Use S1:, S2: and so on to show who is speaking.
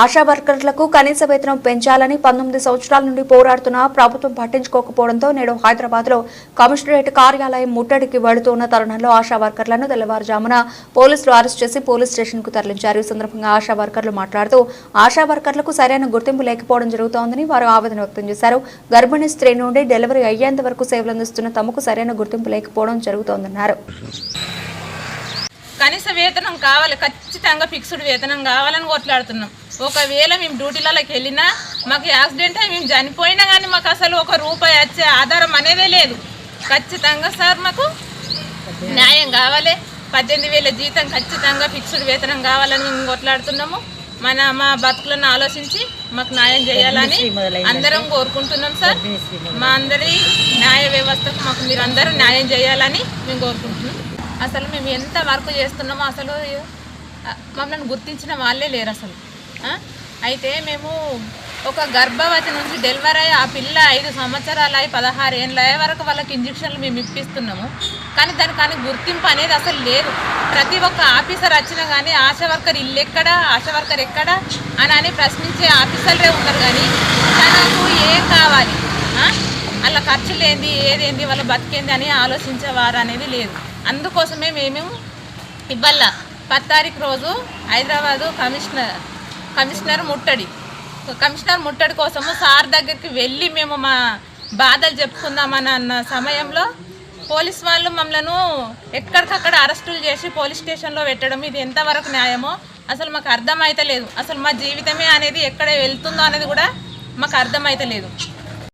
S1: ఆశా వర్కర్లకు కనీస వేతనం పెంచాలని 19 సంవత్సరాల నుండి పోరాడుతున్న ప్రభుత్వం పట్టించుకోకపోవడంతో నేడు హైదరాబాద్లో కమిషనరేట్ కార్యాలయం ముట్టడికి వెళుతున్న తరుణంలో ఆశా వర్కర్లను తెల్లవారుజామున పోలీసులు అరెస్ట్ చేసి పోలీస్ స్టేషన్కు తరలించారు. ఈ సందర్భంగా ఆశా వర్కర్లు మాట్లాడుతూ ఆశా వర్కర్లకు సరైన గుర్తింపు లేకపోవడం జరుగుతోందని వారు ఆవేదన వ్యక్తం చేశారు. గర్భిణీ స్త్రీ నుండి డెలివరీ అయ్యేంత వరకు సేవలు అందిస్తున్న తమకు సరైన గుర్తింపు లేకపోవడం జరుగుతోందన్నారు.
S2: కనీస వేతనం కావాలి, ఖచ్చితంగా ఫిక్స్డ్ వేతనం కావాలని కొట్లాడుతున్నాం. ఒకవేళ మేము డ్యూటీలకి వెళ్ళినా మాకు యాక్సిడెంట్ అయి మేము చనిపోయినా కానీ మాకు అసలు ₹1 వచ్చే ఆధారం అనేదే లేదు. ఖచ్చితంగా సార్ మాకు న్యాయం కావాలి. 18,000 జీతం ఖచ్చితంగా ఫిక్స్డ్ వేతనం కావాలని మేము కొట్లాడుతున్నాము. మా బతుకులను ఆలోచించి మాకు న్యాయం చేయాలని అందరం కోరుకుంటున్నాం సార్. మా అందరి న్యాయ వ్యవస్థకు మాకు మీరు అందరూ న్యాయం చేయాలని మేము కోరుకుంటున్నాం. అసలు మేము ఎంత వర్క్ చేస్తున్నామో అసలు మమ్మల్ని గుర్తించిన వాళ్ళే లేరు అసలు. అయితే మేము ఒక గర్భవతి నుంచి డెలివరీ అయ్యి ఆ పిల్ల 5 సంవత్సరాలు అయి 16 ఏళ్ళ వరకు వాళ్ళకి ఇంజక్షన్లు మేము ఇప్పిస్తున్నాము. కానీ దానికి గుర్తింపు అనేది అసలు లేదు. ప్రతి ఒక్క ఆఫీసర్ వచ్చినా కానీ ఆశా వర్కర్ ఇల్లు ఎక్కడా, ఆశా వర్కర్ ఎక్కడా అని ప్రశ్నించే ఆఫీసర్లే ఉన్నారు. కానీ తనకు ఏం కావాలి, వాళ్ళ ఖర్చులు ఏంది, ఏదేంది, వాళ్ళ బతికేంది అని ఆలోచించేవారు అనేది లేదు. అందుకోసమే మేము ఇవాళ 10 తారీఖు రోజు హైదరాబాదు కమిషనర్ ముట్టడి కోసము సార్ దగ్గరికి వెళ్ళి మేము మా బాధలు చెప్పుకుందామన్న సమయంలో పోలీస్ వాళ్ళు మమ్మల్ని ఎక్కడికక్కడ అరెస్టులు చేసి పోలీస్ స్టేషన్లో పెట్టడం ఇది ఎంతవరకు న్యాయమో అసలు మాకు అర్థమైతలేదు. అసలు మా జీవితమే అనేది ఎక్కడ వెళ్తుందో అనేది కూడా మాకు అర్థమైతలేదు.